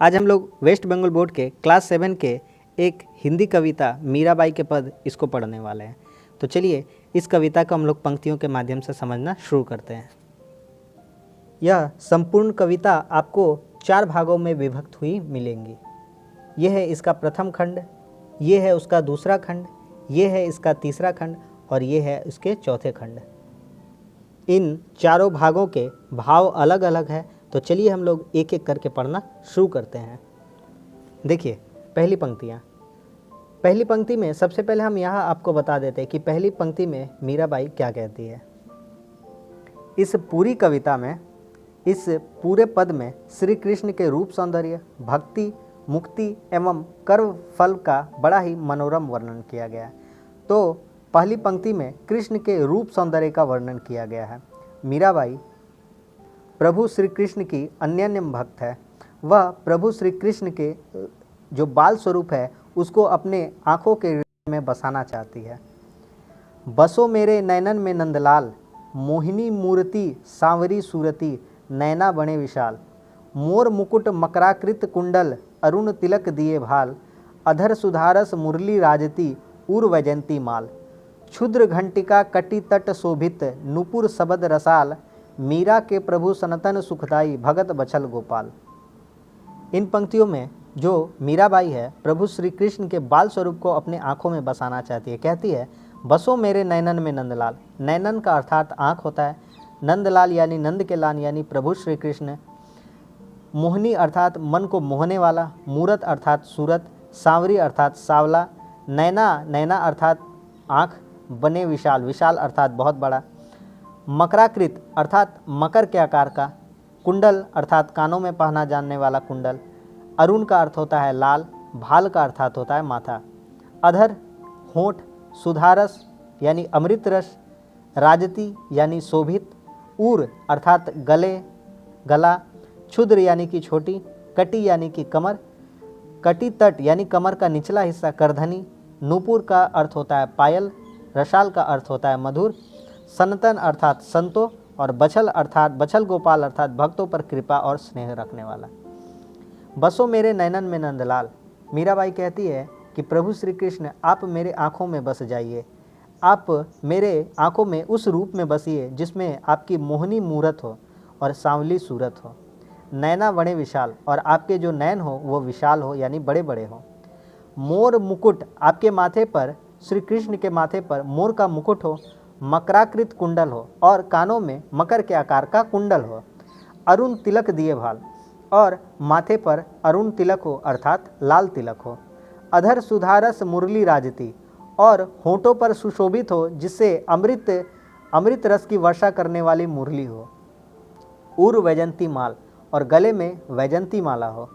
आज हम लोग वेस्ट बंगाल बोर्ड के क्लास 7 के एक हिंदी कविता मीराबाई के पद इसको पढ़ने वाले हैं। तो चलिए इस कविता को हम लोग पंक्तियों के माध्यम से समझना शुरू करते हैं। यह संपूर्ण कविता आपको 4 भागों में विभक्त हुई मिलेंगी। यह है इसका प्रथम खंड, ये है उसका दूसरा खंड, ये है इसका तीसरा खंड और ये है इसके चौथे खंड। इन चारों भागों के भाव अलग अलग है, तो चलिए हम लोग एक एक करके पढ़ना शुरू करते हैं। देखिए पहली पंक्तियाँ। पहली पंक्ति में सबसे पहले हम यहाँ आपको बता देते हैं कि पहली पंक्ति में मीराबाई क्या कहती है। इस पूरी कविता में, इस पूरे पद में श्री कृष्ण के रूप सौंदर्य, भक्ति, मुक्ति एवं कर्म फल का बड़ा ही मनोरम वर्णन किया गया है। तो पहली पंक्ति में कृष्ण के रूप सौंदर्य का वर्णन किया गया है। मीराबाई प्रभु श्री कृष्ण की अन्यन्य भक्त है। वह प्रभु श्री कृष्ण के जो बाल स्वरूप है उसको अपने आँखों के हृदय में बसाना चाहती है। बसो मेरे नैनन में नंदलाल, मोहिनी मूर्ति सांवरी सूरती, नैना बने विशाल, मोर मुकुट मकराकृत कुंडल, अरुण तिलक दिए भाल, अधर सुधारस मुरली राजती, उर वैजंती माल, क्षुद्र घंटिका कटी तट शोभित, नुपुर सबद रसाल, मीरा के प्रभु सनातन सुखदाई, भगत बछल गोपाल। इन पंक्तियों में जो मीराबाई है प्रभु श्री कृष्ण के बाल स्वरूप को अपने आँखों में बसाना चाहती है। कहती है बसो मेरे नैनन में नंदलाल। नैनन का अर्थात आँख होता है, नंदलाल यानी नंद के लाल यानी प्रभु श्री कृष्ण, मोहनी अर्थात मन को मोहने वाला, मूरत अर्थात सूरत, सांवरी अर्थात सावला, नैना नैना अर्थात आँख, बने विशाल विशाल अर्थात बहुत बड़ा, मकराकृत अर्थात मकर के आकार का, कुंडल अर्थात कानों में पहना जाने वाला कुंडल, अरुण का अर्थ होता है लाल, भाल का अर्थात होता है माथा, अधर होंठ, सुधारस यानी अमृत रस, राजती यानी शोभित, ऊर अर्थात गले गला, क्षुद्र यानी कि छोटी, कटी यानी कि कमर, कटी तट यानी कमर का निचला हिस्सा करधनी, नूपुर का अर्थ होता है पायल, रसाल का अर्थ होता है मधुर, सनातन अर्थात संतों और बछल अर्थात बछल गोपाल अर्थात भक्तों पर कृपा और स्नेह रखने वाला। बसो मेरे नैनन में नंदलाल। मीराबाई कहती है कि प्रभु श्री कृष्ण आप मेरे आँखों में बस जाइए, आप मेरे आँखों में उस रूप में बसिए जिसमें आपकी मोहनी मूरत हो और सांवली सूरत हो, नैना बड़े विशाल और आपके जो नैन हो वो विशाल हो यानी बड़े बड़े हो, मोर मुकुट आपके माथे पर, श्री कृष्ण के माथे पर मोर का मुकुट हो, मकराकृत कुंडल हो और कानों में मकर के आकार का कुंडल हो, अरुण तिलक दिए भाल और माथे पर अरुण तिलक हो अर्थात लाल तिलक हो, अधर सुधारस मुरली राजती और होंठों पर सुशोभित हो जिससे अमृत रस की वर्षा करने वाली मुरली हो, उर वैजंती माल और गले में वैजंती माला हो,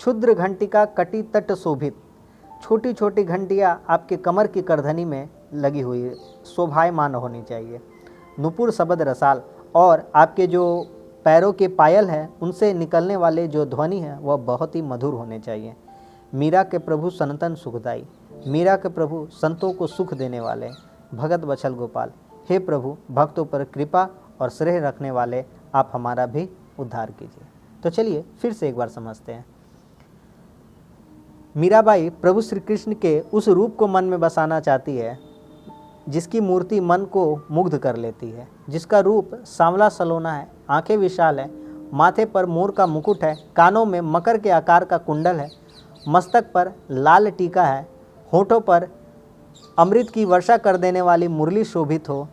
क्षुद्र घंटिका कटी तट शोभित, छोटी छोटी घंटियाँ आपके कमर की करधनी में लगी हुई शोभायमान होनी चाहिए, नुपुर सबद रसाल और आपके जो पैरों के पायल हैं उनसे निकलने वाले जो ध्वनि है वह बहुत ही मधुर होने चाहिए, मीरा के प्रभु सनातन सुखदाई, मीरा के प्रभु संतों को सुख देने वाले, भगत बछल गोपाल, हे प्रभु भक्तों पर कृपा और स्नेह रखने वाले आप हमारा भी उद्धार कीजिए। तो चलिए फिर से एक बार समझते हैं। मीराबाई प्रभु श्री कृष्ण के उस रूप को मन में बसाना चाहती है जिसकी मूर्ति मन को मुग्ध कर लेती है, जिसका रूप सांवला सलोना है, आंखें विशाल है, माथे पर मोर का मुकुट है, कानों में मकर के आकार का कुंडल है, मस्तक पर लाल टीका है, होठों पर अमृत की वर्षा कर देने वाली मुरली शोभित हो,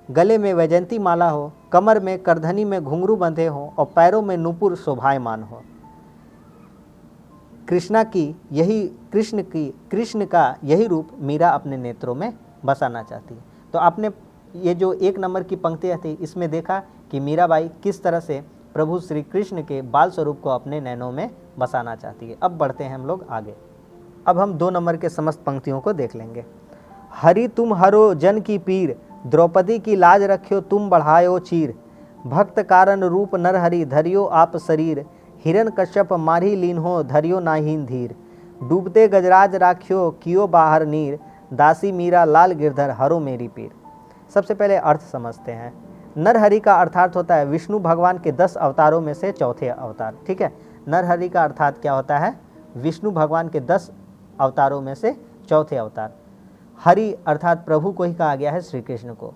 गले में वैजंती माला हो, कमर में करधनी में घुंघरू बंधे हो और पैरों में नूपुर शोभायमान हो। कृष्ण का यही रूप मीरा अपने नेत्रों में बसाना चाहती है। तो आपने ये जो 1 नंबर की पंक्तियाँ थी इसमें देखा कि मीराबाई किस तरह से प्रभु श्री कृष्ण के बाल स्वरूप को अपने नैनों में बसाना चाहती है। अब बढ़ते हैं हम लोग आगे। अब हम 2 नंबर के समस्त पंक्तियों को देख लेंगे। हरि तुम हरो जन की पीर, द्रौपदी की लाज रख्यो तुम बढ़ायो चीर, भक्त कारण रूप नरहरि धरियो आप शरीर, हिरण कश्यप मारी लीन हो धरियो नाहीन धीर, डूबते गजराज राख्यो कियो बाहर नीर, दासी मीरा लाल गिरधर हरो मेरी पीर। सबसे पहले अर्थ समझते हैं। नरहरि का अर्थात होता है विष्णु भगवान के 10 अवतारों में से चौथे अवतार। ठीक है, नरहरि का अर्थात क्या होता है? विष्णु भगवान के 10 अवतारों में से चौथे अवतार। हरि अर्थात प्रभु को ही कहा गया है, श्री कृष्ण को।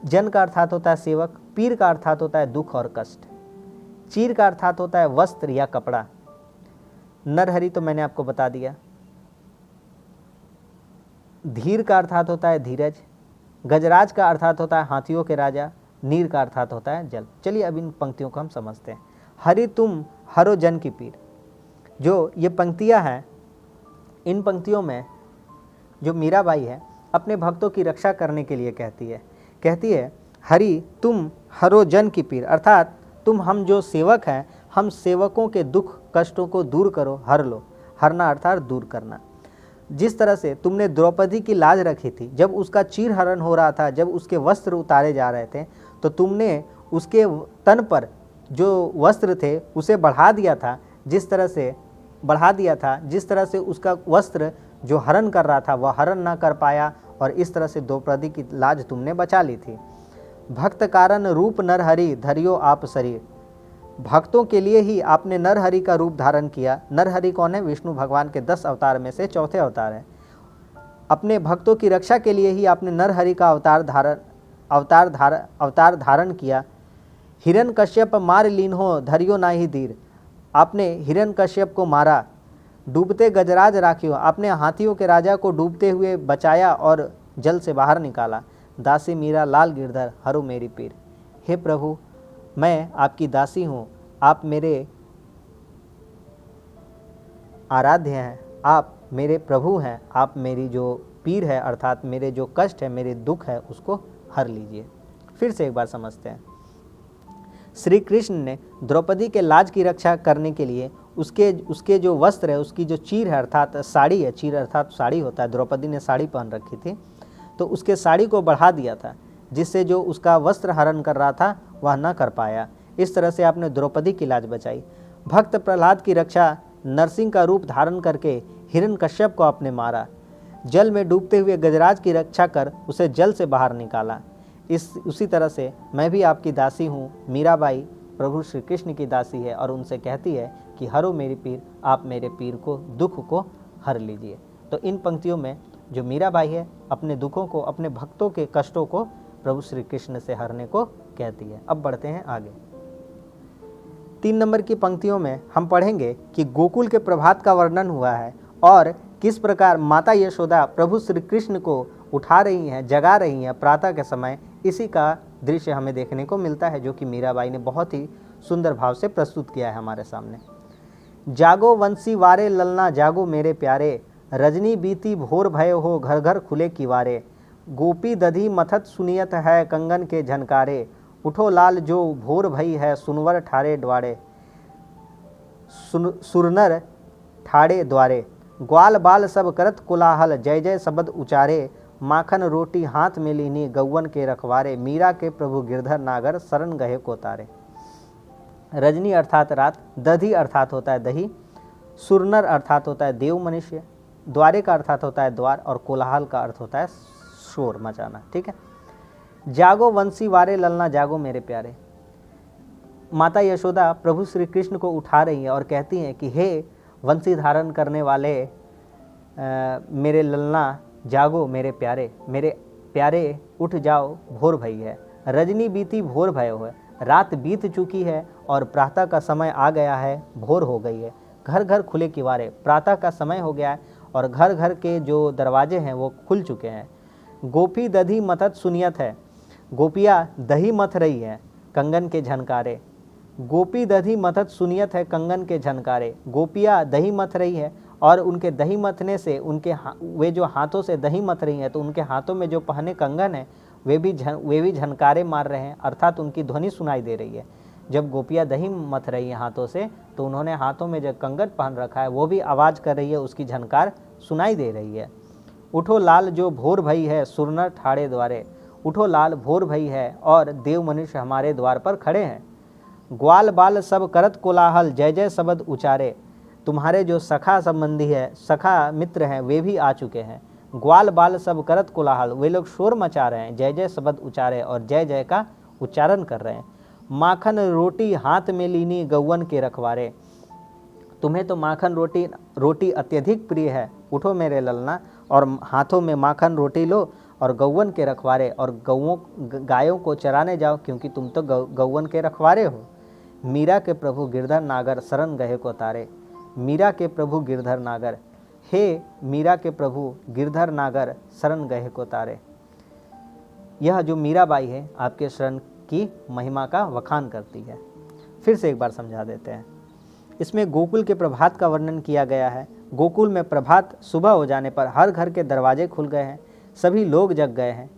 जन का अर्थात होता है सेवक। पीर का अर्थात होता है दुख और कष्ट। चीर का अर्थात होता है वस्त्र या कपड़ा। नरहरि तो मैंने आपको बता दिया। धीर का अर्थात होता है धीरज। गजराज का अर्थात होता है हाथियों के राजा। नीर का अर्थात होता है जल। चलिए अब इन पंक्तियों को हम समझते हैं। हरि तुम हरो जन की पीर। जो ये पंक्तियां हैं, इन पंक्तियों में जो मीराबाई है अपने भक्तों की रक्षा करने के लिए कहती है हरि तुम हरो जन की पीर, अर्थात तुम हम जो सेवक हैं, हम सेवकों के दुख कष्टों को दूर करो, हर लो। हरना अर्थात दूर करना। जिस तरह से तुमने द्रौपदी की लाज रखी थी, जब उसका चीर हरण हो रहा था, जब उसके वस्त्र उतारे जा रहे थे, तो तुमने उसके तन पर जो वस्त्र थे उसे बढ़ा दिया था, जिस तरह से उसका वस्त्र जो हरण कर रहा था वह हरण ना कर पाया, और इस तरह से द्रौपदी की लाज तुमने बचा ली थी। भक्त कारण रूप नरहरि धरियो आप शरीर। भक्तों के लिए ही आपने नरहरि का रूप धारण किया। नरहरि कौन है? विष्णु भगवान के 10 अवतार में से चौथे अवतार है। अपने भक्तों की रक्षा के लिए ही आपने नरहरि का अवतार धारण किया। हिरण्यकश्यप मार लीन्हो धरियो नाही धीर। आपने हिरण्यकश्यप को मारा। डूबते गजराज राखियो। आपने हाथियों के राजा को डूबते हुए बचाया और जल से बाहर निकाला। दासी मीरा लाल गिरधर हरो मेरी पीर। हे प्रभु, मैं आपकी दासी हूँ, आप मेरे आराध्य हैं, आप मेरे प्रभु हैं, आप मेरी जो पीर है अर्थात मेरे जो कष्ट है, मेरे दुख है, उसको हर लीजिए। फिर से एक बार समझते हैं। श्री कृष्ण ने द्रौपदी के लाज की रक्षा करने के लिए उसके जो वस्त्र है, उसकी जो चीर है अर्थात साड़ी है, चीर अर्थात साड़ी होता है, द्रौपदी ने साड़ी पहन रखी थी, तो उसके साड़ी को बढ़ा दिया था, जिससे जो उसका वस्त्र हरण कर रहा था वह न कर पाया। इस तरह से आपने द्रौपदी की लाज बचाई। भक्त प्रहलाद की रक्षा नरसिंह का रूप धारण करके हिरण्यकश्यप को आपने मारा। जल में डूबते हुए गजराज की रक्षा कर उसे जल से बाहर निकाला। उसी तरह से मैं भी आपकी दासी हूँ। मीराबाई प्रभु श्री कृष्ण की दासी है और उनसे कहती है कि हरो मेरी पीर, आप मेरे पीर को दुख को हर लीजिए। तो इन पंक्तियों में जो मीराबाई है अपने दुखों को, अपने भक्तों के कष्टों को प्रभु श्री कृष्ण से हरने को कहती है। अब बढ़ते हैं आगे। 3 नंबर की पंक्तियों में हम पढ़ेंगे कि गोकुल के प्रभात का वर्णन हुआ है और किस प्रकार माता यशोदा प्रभु श्री कृष्ण को उठा रही हैं, जगा रही हैं प्रातः के समय। इसी का दृश्य हमें देखने को मिलता है, जो कि मीराबाई ने बहुत ही सुंदर भाव से प्रस्तुत किया है हमारे सामने। जागो वंशी वारे ललना जागो मेरे प्यारे, रजनी बीती भोर भय हो घर घर खुले किवारे। गोपी दधी मथत सुनियत है कंगन के झनकारे, उठो लाल जो भोर भई है सुनवर ठाड़े द्वारे। सुरनर ठाड़े द्वारे, ग्वाल बाल सब करत कोलाहल जय जय शब्द उचारे। माखन रोटी हाथ में लीनी गौवन के रखवारे, मीरा के प्रभु गिरधर नागर शरण गहे को तारे। रजनी अर्थात रात, दधी अर्थात होता है दही, सुरनर अर्थात होता है देव मनुष्य, द्वारे का अर्थात होता है द्वार, और कोलाहल का अर्थ होता है शोर मचाना। ठीक है। जागो वंशी वारे ललना जागो मेरे प्यारे। माता यशोदा प्रभु श्री कृष्ण को उठा रही है और कहती हैं कि हे वंशी धारण करने वाले मेरे ललना जागो मेरे प्यारे उठ जाओ, भोर भई है। रजनी बीती भोर भय हो, रात बीत चुकी है और प्रातः का समय आ गया है, भोर हो गई है। घर घर खुले किवारे, प्रातः का समय हो गया है और घर घर के जो दरवाजे हैं वो खुल चुके हैं। गोपी दधी मतत सुनियत है, गोपिया दही मथ रही है कंगन के झनकारे। गोपी दधी मथत सुनियत है कंगन के झनकारे। गोपिया दही मथ रही है और उनके दही मथने से वे जो हाथों से दही मथ रही हैं तो उनके हाथों में जो पहने कंगन है वे भी झनकारे मार रहे हैं, अर्थात उनकी ध्वनि सुनाई दे रही है। जब गोपिया दही मथ रही है हाथों से तो उन्होंने हाथों में जो कंगन पहन रखा है वो भी आवाज़ कर रही है, उसकी झनकार सुनाई दे रही है। उठो लाल जो भोर भई है सुरनर ठाड़े द्वारे। उठो लाल, भोर भई है और देव मनुष्य हमारे द्वार पर खड़े हैं। ग्वाल बाल सब करत कोलाहल जय जय शब्द उचारे। तुम्हारे जो सखा संबंधी है, सखा मित्र हैं, वे भी आ चुके हैं। ग्वाल बाल सब करत कोलाहल, वे लोग शोर मचा रहे हैं, जय जय शब्द उचारे और जय जय का उच्चारण कर रहे हैं। माखन रोटी हाथ में लीनी गौवन के रखवारे। तुम्हें तो माखन रोटी अत्यधिक प्रिय है, उठो मेरे ललना और हाथों में माखन रोटी लो और गौवन के रखवारे और गायों को चराने जाओ, क्योंकि तुम तो गौवन के रखवारे हो। मीरा के प्रभु गिरधर नागर शरण गए को तारे। मीरा के प्रभु गिरधर नागर, हे मीरा के प्रभु गिरधर नागर शरण गए को तारे। यह जो मीराबाई है आपके शरण की महिमा का वखान करती है। फिर से एक बार समझा देते हैं। इसमें गोकुल के प्रभात का वर्णन किया गया है। गोकुल में प्रभात सुबह हो जाने पर हर घर के दरवाजे खुल गए हैं, सभी लोग जग गए हैं।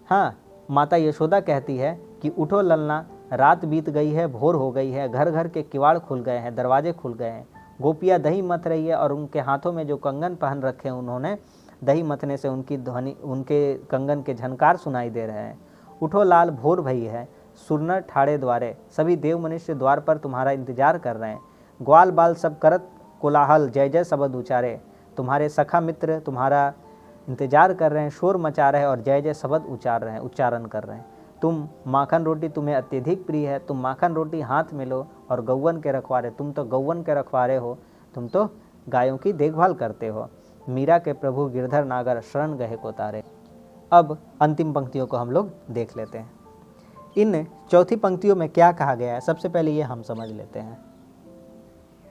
हाँ, माता यशोदा कहती है कि उठो ललना, रात बीत गई है, भोर हो गई है, घर घर के किवाड़ खुल गए हैं, दरवाजे खुल गए हैं। गोपियाँ दही मथ रही है और उनके हाथों में जो कंगन पहन रखे हैं उन्होंने दही मथने से उनकी ध्वनि, उनके कंगन के झनकार सुनाई दे रहे हैं। उठो लाल भोर भई है, सुरनर ठाड़े द्वारे, सभी देव मनुष्य द्वार पर तुम्हारा इंतजार कर रहे हैं। ग्वाल बाल सब करत कोलाहल, जय जय शब्द उचारे। तुम्हारे सखा मित्र तुम्हारा इंतजार कर रहे हैं, शोर मचा रहे हैं और जय जय शब्द उच्चारण कर रहे हैं। तुम माखन रोटी तुम्हें अत्यधिक प्रिय है, तुम माखन रोटी हाथ में लो और गौवन के रखवारे, तुम तो गौवन के रखवारे हो, तुम तो गायों की देखभाल करते हो। मीरा के प्रभु गिरधर नागर शरण गए को तारे। अब अंतिम पंक्तियों को हम लोग देख लेते हैं। इन चौथी पंक्तियों में क्या कहा गया है, सबसे पहले ये हम समझ लेते हैं।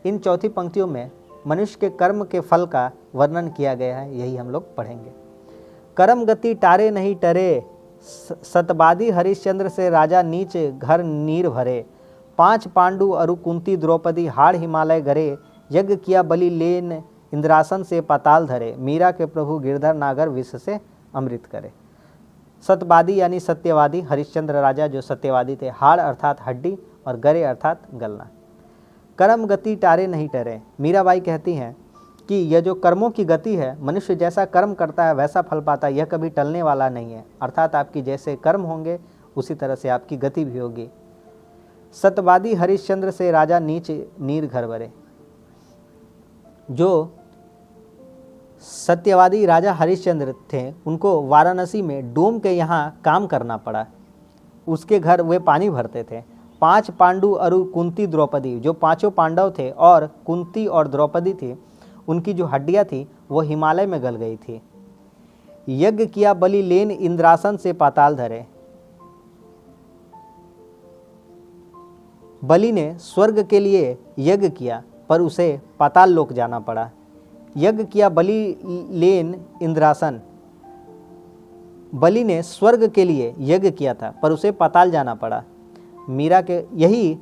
इन चौथी पंक्तियों में मनुष्य के कर्म के फल का वर्णन किया गया है, यही हम लोग पढ़ेंगे। कर्म गति टारे नहीं टरे, सतबादी हरिश्चंद्र से राजा नीच घर नीर भरे। 5 पांडु अरु कुंती द्रौपदी हाड़ हिमालय गरे। यज्ञ किया बलि लेन इंद्रासन से पाताल धरे। मीरा के प्रभु गिरधर नागर विष से अमृत करे। सतवादी यानी सत्यवादी, हरिश्चंद्र राजा जो सत्यवादी थे। हाड़ अर्थात हड्डी और गरे अर्थात गलना। कर्म गति टारे नहीं टरे। मीराबाई कहती हैं कि यह जो कर्मों की गति है, मनुष्य जैसा कर्म करता है वैसा फल पाता है, यह कभी टलने वाला नहीं है। अर्थात आपकी जैसे कर्म होंगे उसी तरह से आपकी गति भी होगी। सतवादी हरिश्चंद्र से राजा नीच नीर घर भरे। जो सत्यवादी राजा हरिश्चंद्र थे उनको वाराणसी में डोम के यहाँ काम करना पड़ा, उसके घर वे पानी भरते थे। 5 पांडु अरु कुंती द्रौपदी, जो 5 पांडव थे और कुंती और द्रौपदी थी, उनकी जो हड्डियाँ थी वो हिमालय में गल गई थी। यज्ञ किया बलि लेन इंद्रासन से पाताल धरे। बलि ने स्वर्ग के लिए यज्ञ किया पर उसे पाताल लोक जाना पड़ा। यज्ञ किया बलि लेन इंद्रासन, बलि ने स्वर्ग के लिए यज्ञ किया था पर उसे पाताल जाना पड़ा। मीरा के यही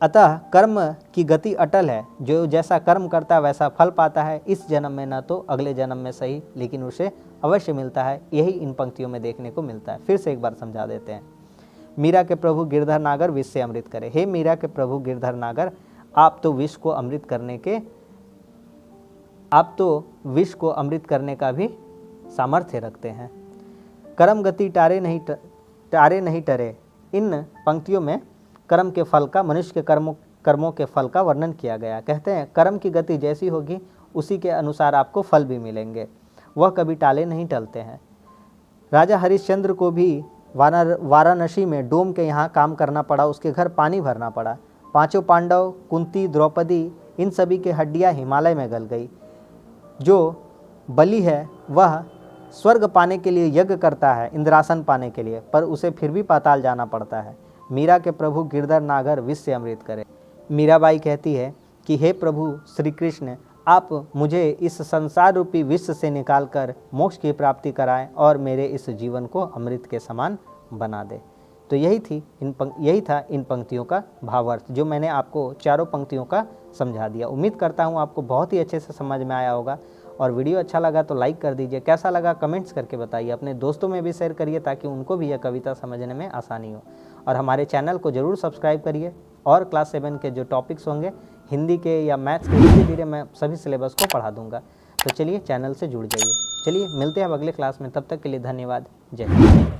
अतः कर्म की गति अटल है, जो जैसा कर्म करता है वैसा फल पाता है। इस जन्म में ना तो अगले जन्म में सही, लेकिन उसे अवश्य मिलता है। यही इन पंक्तियों में देखने को मिलता है। फिर से एक बार समझा देते हैं। मीरा के प्रभु गिरधर नागर विष से अमृत करे। हे मीरा के प्रभु गिरधर नागर, आप तो विष को अमृत करने का भी सामर्थ्य रखते हैं। कर्म गति टारे नहीं टरे। इन पंक्तियों में कर्म के फल का, मनुष्य के कर्मों के फल का वर्णन किया गया। कहते हैं कर्म की गति जैसी होगी उसी के अनुसार आपको फल भी मिलेंगे, वह कभी टाले नहीं टलते हैं। राजा हरिश्चंद्र को भी वाराणसी में डोम के यहाँ काम करना पड़ा, उसके घर पानी भरना पड़ा। 5 पांडव, कुंती, द्रौपदी, इन सभी के हड्डियाँ हिमालय में गल गई। जो बलि है वह स्वर्ग पाने के लिए यज्ञ करता है, इंद्रासन पाने के लिए, पर उसे फिर भी पाताल जाना पड़ता है। मीरा के प्रभु गिरधर नागर विष से अमृत करे। मीराबाई कहती है कि हे प्रभु श्री कृष्ण, आप मुझे इस संसार रूपी विष से निकालकर मोक्ष की प्राप्ति कराएं और मेरे इस जीवन को अमृत के समान बना दे। तो यही था इन पंक्तियों का भावार्थ, जो मैंने आपको चारों पंक्तियों का समझा दिया। उम्मीद करता हूँ आपको बहुत ही अच्छे से समझ में आया होगा। और वीडियो अच्छा लगा तो लाइक कर दीजिए, कैसा लगा कमेंट्स करके बताइए, अपने दोस्तों में भी शेयर करिए ताकि उनको भी यह कविता समझने में आसानी हो। और हमारे चैनल को ज़रूर सब्सक्राइब करिए। और क्लास 7 के जो टॉपिक्स होंगे हिंदी के या मैथ्स के, धीरे धीरे मैं सभी सिलेबस को पढ़ा दूंगा। तो चलिए चैनल से जुड़ जाइए। चलिए मिलते हैं अब अगले क्लास में, तब तक के लिए धन्यवाद। जय हिंद।